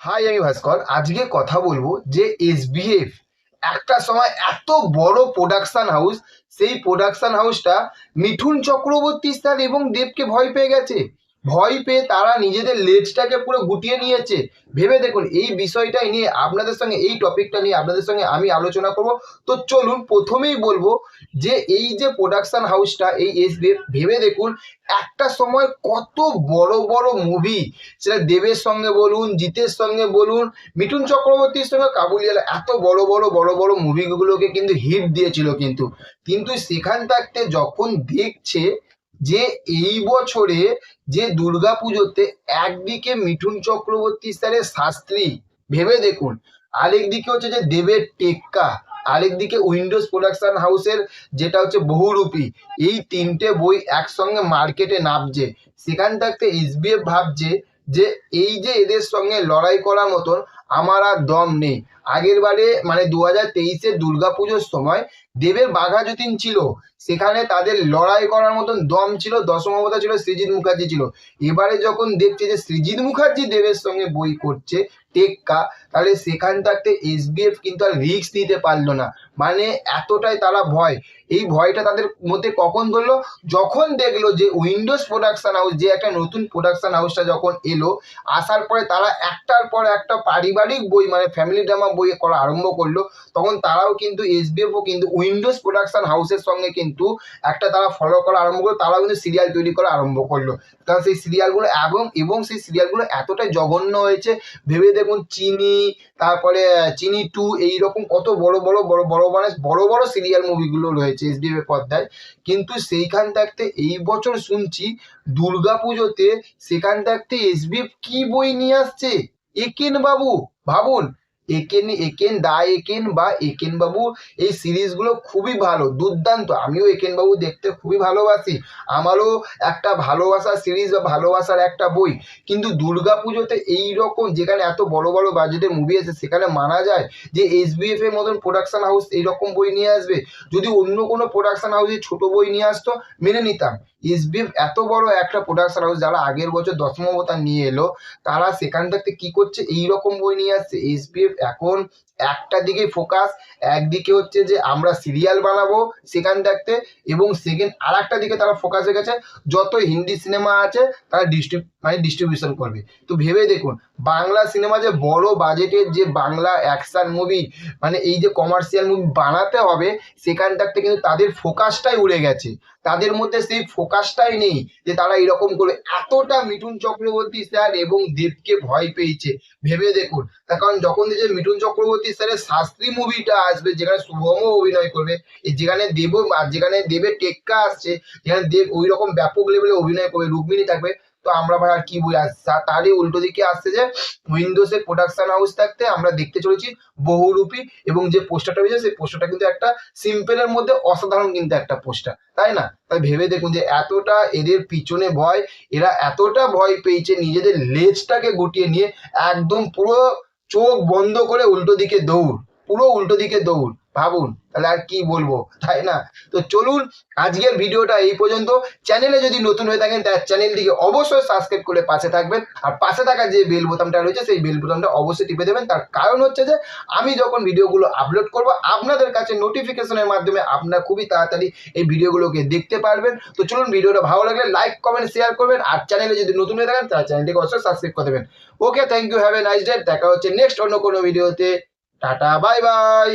High, আমি ভাস্কর। আজকে কথা বলবো যে এসবিএফ একটা সময় এত বড় প্রোডাকশন হাউস, সেই প্রোডাকশন হাউসটা মিঠুন চক্রবর্তী স্যার এবং দেবকে ভয় পেয়ে গেছে। ভয় পেয়ে তারা নিজেদের লেজটাকে পুরো গুটিয়ে নিয়েছে। ভেবে দেখুন, এই বিষয়টাই নিয়ে আপনাদের সঙ্গে, এই টপিকটা নিয়ে আপনাদের সঙ্গে আমি আলোচনা করব। তো চলুন, প্রথমেই বলবো যে এই যে প্রোডাকশন হাউসটা, এই এসবিএফ, ভেবে দেখুন একটা সময় কত বড় বড় মুভি, সেটা দেবের সঙ্গে বলুন, জিতের সঙ্গে বলুন, মিঠুন চক্রবর্তীর সঙ্গে কাবুলিওয়ালা, এত বড় বড় বড় বড় মুভিগুলোকে কিন্তু হিট দিয়েছিল। কিন্তু কিন্তু সেখান থাকতে যখন দেখছে যে এই বছরে যে দুর্গাপুজোতে একদিকে মিঠুন চক্রবর্তী স্যারের শাস্ত্রী, ভেবে দেখুন, আরেকদিকে হচ্ছে যে দেবের টেক্কা, আরেকদিকে উইন্ডোজ প্রোডাকশন হাউসের যেটা হচ্ছে বহুরূপী, এই তিনটে বই একসঙ্গে মার্কেটে নামছে। সেখান থাকতে এসবিএফ ভাবছে যে এই যে এদের সঙ্গে লড়াই করার মতন আমার আর দম নেই। আগের বারে মানে 2023-এর দুর্গাপুজোর সময় দেবের বাঘা যতীন ছিল, সেখানে তাদের লড়াই করার মতন দম ছিল, দশমবতা ছিল, সৃজিত মুখার্জি ছিল। এবারে যখন দেখছে যে সৃজিত মুখার্জি দেবের সঙ্গে বই করছে টেক্কা, তাহলে সেখান থাকতে এসবিএফ কিন্তু আর রিস্ক নিতে পারলো না। মানে এতটাই তারা ভয়, এই ভয়টা তাদের মধ্যে কখন ধরলো, যখন দেখলো যে উইন্ডোজ প্রোডাকশন হাউস, যে একটা নতুন প্রোডাকশন হাউসটা যখন এলো, আসার পরে তারা একটার পর একটা পারিবারিক বই মানে ফ্যামিলি ড্রামা বই করা আরম্ভ করলো। তখন তারাও কিন্তু এসবিএফও কিন্তু উইন্ডোজ প্রোডাকশন হাউসের সঙ্গে কিন্তু একটা তারা ফলো করা আরম্ভ করলো। তারাও কিন্তু সিরিয়াল তৈরি করা আরম্ভ করলো। কারণ সেই সিরিয়ালগুলো এবং সেই সিরিয়ালগুলো এতটাই জঘন্য হয়েছে। ভেবে দেখুন, চিনি, তারপরে চিনি 2, এইরকম কত বড় বড় বড় বড় মানে বড় বড় সিরিয়াল মুভিগুলো রয়েছে এসবিএফ এর পর্দায়। কিন্তু সেইখান থাকতে এই বছর শুনছি দুর্গাপুজোতে সেখান থাকতে এসবিএফ কি বই নিয়ে আসছে, একেন বাবু। ভাবুন, একেন দা একেন বা একেন বাবু, এই সিরিজগুলো খুবই ভালো, দুর্দান্ত। আমিও একেন বাবু দেখতে খুবই ভালোবাসি, আমারও একটা ভালোবাসার সিরিজ বা ভালোবাসার একটা বই। কিন্তু দুর্গাপুজোতে এইরকম যেখানে এত বড় বড় বাজেটের মুভি আছে, সেখানে মানা যায় যে এসবিএফ এর মতন প্রোডাকশন হাউস এইরকম বই নিয়ে আসবে? যদি অন্য কোনো প্রোডাকশন হাউসে ছোট বই নিয়ে আসতো মেনে নিতাম। এসবিএফ এত বড় একটা প্রোডাকশন হাউস, যারা আগের বছর দশমবতার নিয়ে এলো, তারা সেখান থেকে কি করছে, এইরকম বই নিয়ে আসছে। এসবিএফ এখন একটা দিকে ফোকাস, একদিকে হচ্ছে যে আমরা সিরিয়াল বানাবো সেখান থাকতে, এবং সেকেন্ড আর একটা দিকে তারা ফোকাস হয়ে গেছে যত হিন্দি সিনেমা আছে তারা ডিস্ট্রিবিউশন করবে। তো ভেবে দেখুন, বাংলা সিনেমা যে বড় বাজেটের যে বাংলা অ্যাকশন মুভি, মানে এই যে কমার্শিয়াল মুভি বানাতে হবে, সেখান থাকতে কিন্তু তাদের ফোকাসটাই উড়ে গেছে। তাদের মধ্যে সেই ফোকাসটাই নেই যে তারা এরকম করে এতটা মিঠুন চক্রবর্তী স্যার এবং দেবকে ভয় পেয়েছে। ভেবে দেখুন, তার কারণ যখন যে মিঠুন চক্রবর্তী স্যারের শাস্ত্রী মুভিটা আসবে, যেখানে শুভমও অভিনয় করবে, যেখানে দেবের টেক্কা আসছে, যেখানে দেব ওই রকম ব্যাপক লেভেলে অভিনয় করবে, রুক্মিণী থাকবে, তো আমরা ভাই আর কি বই আসছে। তারই উল্টো দিকে আসছে যে উইন্ডোজের প্রোডাকশন হাউস থাকতে আমরা দেখতে চলেছি বহুরূপী, এবং যে পোস্টারটা হয়েছে সেই পোস্টারটা কিন্তু একটা সিম্পলের মধ্যে অসাধারণ কিন্তু একটা পোস্টার, তাই না? তাই ভেবে দেখুন যে এতটা এদের পিছনে ভয়, এরা এতটা ভয় পেয়েছে নিজেদের লেজটাকে গুটিয়ে নিয়ে, একদম পুরো চোখ বন্ধ করে উল্টো দিকে দৌড়, পুরো উল্টো দিকে দৌড়। ভাবুন, তাহলে আর কি বলবো, তাই না? তো চলুন, আজকের ভিডিওটা এই পর্যন্ত। চ্যানেলে যদি নতুন হয়ে থাকেন তার চ্যানেলটিকে অবশ্যই সাবস্ক্রাইব করে পাশে থাকবেন, আর পাশে থাকা যে বেল বোতামটা রয়েছে সেই বেল বোতামটা অবশ্যই টিপে দেবেন। তার কারণ হচ্ছে যে আমি যখন ভিডিওগুলো আপলোড করব, আপনাদের কাছে নোটিফিকেশনের মাধ্যমে আপনারা খুবই তাড়াতাড়ি এই ভিডিওগুলোকে দেখতে পারবেন। তো চলুন, ভিডিওটা ভালো লাগলে লাইক কমেন্ট শেয়ার করবেন, আর চ্যানেলে যদি নতুন হয়ে থাকেন তার চ্যানেলটিকে অবশ্যই সাবস্ক্রাইব করে দেবেন। Okay, thank you, have a nice day. দেখা হচ্ছে নেক্সট অন্য কোনো ভিডিওতে। Ta-ta, bye by.